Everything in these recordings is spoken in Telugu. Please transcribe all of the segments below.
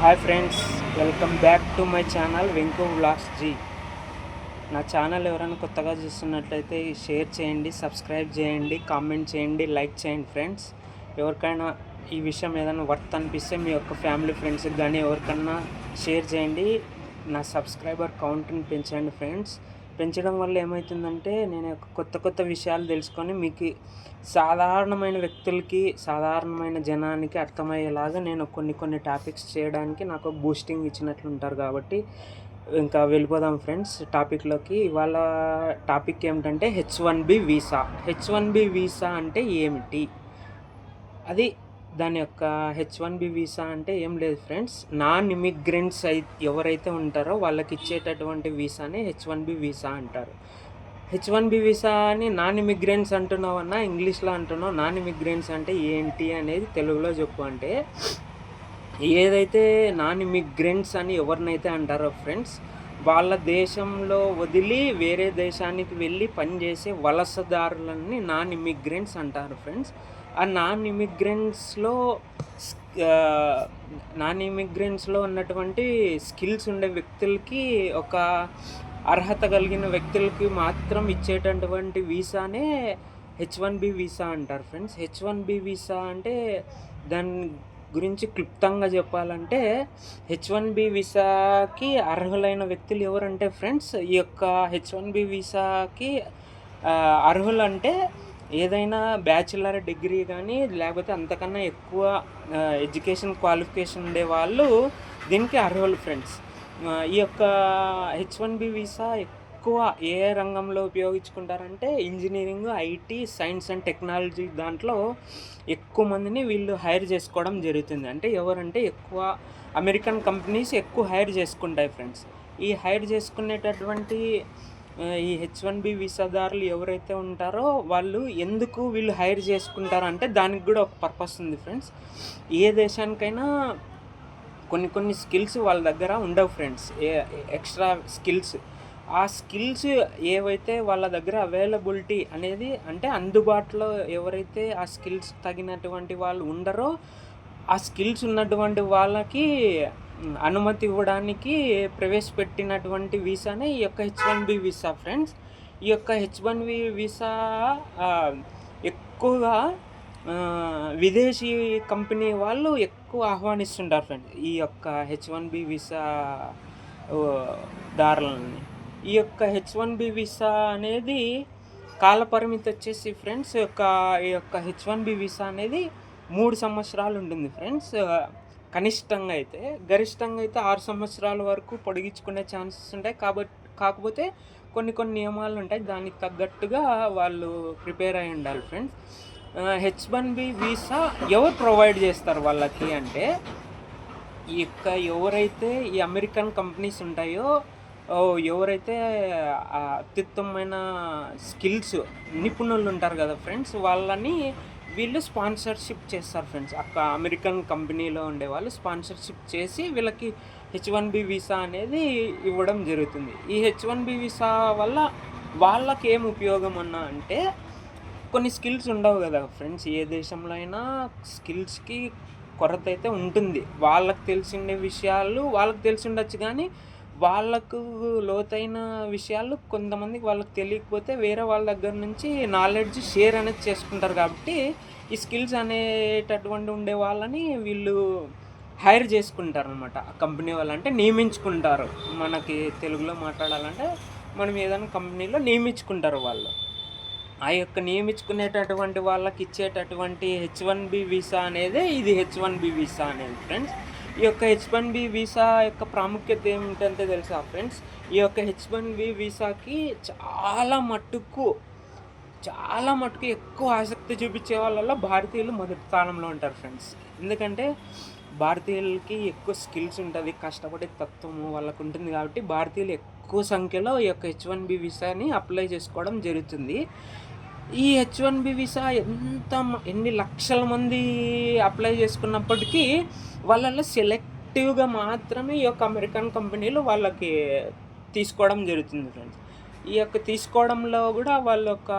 Hi friends, welcome back to my channel Venku vlogs ji. నా ఛానల్ ఎవరైనా కొత్తగా చూస్తున్నట్లయితే షేర్ చేయండి, సబ్స్క్రైబ్ చేయండి, కామెంట్ చేయండి, లైక్ చేయండి ఫ్రెండ్స్. ఎవరికైనా ఈ విషయం ఏదైనా వర్త్ అనిపిస్తే మీ యొక్క ఫ్యామిలీ ఫ్రెండ్స్కి కానీ ఎవరికైనా షేర్ చేయండి. నా సబ్స్క్రైబర్ కౌంట్ని పెంచండి ఫ్రెండ్స్. పెంచడం వల్ల ఏమవుతుందంటే నేను కొత్త కొత్త విషయాలు తెలుసుకొని మీకు సాధారణమైన వ్యక్తులకి, సాధారణమైన జనానికి అర్థమయ్యేలాగా నేను కొన్ని టాపిక్స్ చేయడానికి నాకు బూస్టింగ్ ఇచ్చినట్లు ఉంటారు. కాబట్టి ఇంకా వెళ్ళిపోదాం ఫ్రెండ్స్ టాపిక్లోకి. ఇవాళ టాపిక్ ఏమిటంటే H1B వీసా. H1B వీసా అంటే ఏమిటి? అది దాని యొక్క H1B వీసా అంటే ఏం లేదు ఫ్రెండ్స్, నాన్ ఇమిగ్రెంట్స్ ఎవరైతే ఉంటారో వాళ్ళకి ఇచ్చేటటువంటి వీసానే H1B వీసా అంటారు. H1B వీసా అని నాన్ ఇమిగ్రెంట్స్ అంటున్నావన్నా ఇంగ్లీష్లో అంటున్నావు. నాన్ ఇమిగ్రెంట్స్ అంటే ఏంటి అనేది తెలుగులో చెప్పు అంటే, ఏదైతే నాన్ ఇమిగ్రెంట్స్ అని ఎవరినైతే అంటారో ఫ్రెండ్స్, వాళ్ళ దేశంలో వదిలి వేరే దేశానికి వెళ్ళి పనిచేసే వలసదారులని నాన్ ఇమిగ్రెంట్స్ అంటారు ఫ్రెండ్స్. ఆ నాన్ ఇమిగ్రెంట్స్లో ఉన్నటువంటి స్కిల్స్ ఉండే వ్యక్తులకి, ఒక అర్హత కలిగిన వ్యక్తులకి మాత్రం ఇచ్చేటటువంటి వీసానే H1B వీసా అంటారు ఫ్రెండ్స్. H1B వీసా అంటే దాని గురించి క్లుప్తంగా చెప్పాలంటే, H1B వీసాకి అర్హులైన వ్యక్తులు ఎవరంటే ఫ్రెండ్స్, ఈ యొక్క H1B వీసాకి అర్హులంటే ఏదైనా బ్యాచిలర్ డిగ్రీ కానీ లేకపోతే అంతకన్నా ఎక్కువ ఎడ్యుకేషన్ క్వాలిఫికేషన్ ఉండే వాళ్ళు దీనికి అర్హులు ఫ్రెండ్స్. ఈ యొక్క H1B వీసా ఎక్కువ ఏ రంగంలో ఉపయోగించుకుంటారంటే engineering, IT, science and technology దాంట్లో ఎక్కువ మందిని వీళ్ళు హైర్ చేసుకోవడం జరుగుతుంది. అంటే ఎవరంటే ఎక్కువ అమెరికన్ కంపెనీస్ ఎక్కువ హైర్ చేసుకుంటాయి ఫ్రెండ్స్. ఈ హైర్ చేసుకునేటటువంటి ఈ H1B వీసాదారులు ఎవరైతే ఉంటారో వాళ్ళు ఎందుకు వీళ్ళు హైర్ చేసుకుంటారు అంటే దానికి కూడా ఒక పర్పస్ ఉంది ఫ్రెండ్స్. ఏ దేశానికైనా కొన్ని స్కిల్స్ వాళ్ళ దగ్గర ఉండవు ఫ్రెండ్స్, ఎక్స్ట్రా స్కిల్స్. ఆ స్కిల్స్ ఏవైతే వాళ్ళ దగ్గర అవైలబిలిటీ అనేది, అంటే అందుబాటులో ఎవరైతే ఆ స్కిల్స్ తగినటువంటి వాళ్ళు ఉండరో, ఆ స్కిల్స్ ఉన్నటువంటి వాళ్ళకి అనుమతి ఇవ్వడానికి ప్రవేశపెట్టినటువంటి వీసానే ఈ యొక్క H1B వీసా ఫ్రెండ్స్. ఈ యొక్క H1B వీసా ఎక్కువగా విదేశీ కంపెనీ వాళ్ళు ఎక్కువ ఆహ్వానిస్తుంటారు ఫ్రెండ్స్ ఈ యొక్క H1B వీసా దారులని. ఈ యొక్క H1B వీసా అనేది కాలపరిమితి వచ్చేసి ఫ్రెండ్స్, ఈ యొక్క H1B వీసా అనేది 3 సంవత్సరాలు ఉంటుంది ఫ్రెండ్స్. కనిష్టంగా అయితే, గరిష్టంగా అయితే 6 సంవత్సరాల వరకు పొడిగించుకునే ఛాన్సెస్ ఉంటాయి. కాకపోతే కొన్ని నియమాలు ఉంటాయి, దానికి తగ్గట్టుగా వాళ్ళు ప్రిపేర్ అయి ఉండాలి ఫ్రెండ్స్. H1B వీసా ఎవరు ప్రొవైడ్ చేస్తారు వాళ్ళకి అంటే, ఈ యొక్క ఎవరైతే ఈ అమెరికన్ కంపెనీస్ ఉంటాయో, ఎవరైతే అత్యుత్తమైన స్కిల్స్ నిపుణులు ఉంటారు కదా ఫ్రెండ్స్, వాళ్ళని వీళ్ళు స్పాన్సర్షిప్ చేస్తారు ఫ్రెండ్స్. అమెరికన్ కంపెనీలో ఉండే వాళ్ళు స్పాన్సర్షిప్ చేసి వీళ్ళకి H1B వీసా అనేది ఇవ్వడం జరుగుతుంది. ఈ H1B వీసా వల్ల వాళ్ళకి ఏం ఉపయోగం అన్నా అంటే, కొన్ని స్కిల్స్ ఉండవు కదా ఫ్రెండ్స్, ఏ దేశంలో అయినా స్కిల్స్కి కొరత అయితే ఉంటుంది. వాళ్ళకి తెలిసిన విషయాలు వాళ్ళకి తెలిసి ఉండొచ్చు, కానీ వాళ్ళకు లోతైన విషయాలు కొంతమందికి వాళ్ళకి తెలియకపోతే వేరే వాళ్ళ దగ్గర నుంచి నాలెడ్జ్ షేర్ అనేది చేసుకుంటారు. కాబట్టి ఈ స్కిల్స్ అనేటటువంటి ఉండే వాళ్ళని వీళ్ళు హైర్ చేసుకుంటారు అనమాట. ఆ కంపెనీ వాళ్ళు అంటే నియమించుకుంటారు. మనకి తెలుగులో మాట్లాడాలంటే మనం ఏదైనా కంపెనీలో నియమించుకుంటారు వాళ్ళు. ఆ యొక్క నియమించుకునేటటువంటి వాళ్ళకి ఇచ్చేటటువంటి H1B వీసా అనేది ఇది H1B వీసా అనేది ఫ్రెండ్స్. ఈ యొక్క H1B వీసా యొక్క ప్రాముఖ్యత ఏమిటంటే తెలుసా ఫ్రెండ్స్, ఈ యొక్క H1B వీసాకి చాలా మట్టుకు ఎక్కువ ఆసక్తి చూపించే వాళ్ళలో భారతీయులు మొదటి స్థానంలో ఉంటారు ఫ్రెండ్స్. ఎందుకంటే భారతీయులకి ఎక్కువ స్కిల్స్ ఉంటుంది, కష్టపడే తత్వము వాళ్ళకు ఉంటుంది. కాబట్టి భారతీయులు ఎక్కువ సంఖ్యలో ఈ యొక్క H1B వీసాని అప్లై చేసుకోవడం జరుగుతుంది. ఈ H1B వీసా ఎన్ని లక్షల మంది అప్లై చేసుకున్నప్పటికీ వాళ్ళలో సెలెక్టివ్గా మాత్రమే ఈ యొక్క అమెరికన్ కంపెనీలు వాళ్ళకి తీసుకోవడం జరుగుతుంది ఫ్రెండ్స్. ఈ యొక్క తీసుకోవడంలో కూడా వాళ్ళ యొక్క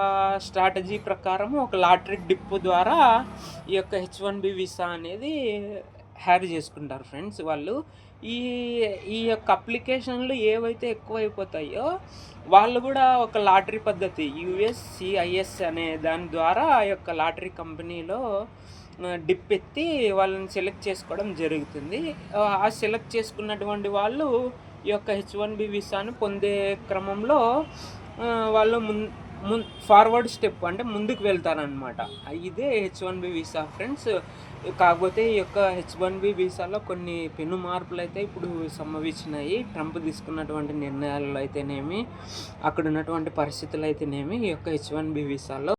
స్ట్రాటజీ ప్రకారం ఒక లాటరీ డిప్ ద్వారా ఈ యొక్క H1B వీసా అనేది హ్యారీ చేసుకుంటారు ఫ్రెండ్స్ వాళ్ళు. ఈ ఈ యొక్క అప్లికేషన్‌లు ఏవైతే ఎక్కువైపోతాయో, వాళ్ళు గూడా ఒక లాటరీ పద్ధతి యూఎస్‌సిఐఎస్ అనే దాని ద్వారా ఆ యొక్క లాటరీ కంపెనీలో డిప్ ఎత్తి వాళ్ళని సెలెక్ట్ చేసుకోవడం జరుగుతుంది. ఆ సెలెక్ట్ చేసుకున్నటువంటి వాళ్ళు ఈ యొక్క హెచ్-1బీ వీసాను పొందే క్రమంలో వాళ్ళు ఫార్వర్డ్ స్టెప్ అంటే ముందుకు వెళ్తారనమాట. ఇదే హెచ్-1బీ వీసా ఫ్రెండ్స్. కాకపోతే ఈ యొక్క హెచ్-1బీ వీసాలో కొన్ని పెను మార్పులైతే ఇప్పుడు సంభవించినాయి. ట్రంప్ తీసుకున్నటువంటి నిర్ణయాల్లో అయితేనేమి, అక్కడున్నటువంటి పరిస్థితులైతేనేమి, ఈ యొక్క హెచ్-1బీ వీసాలో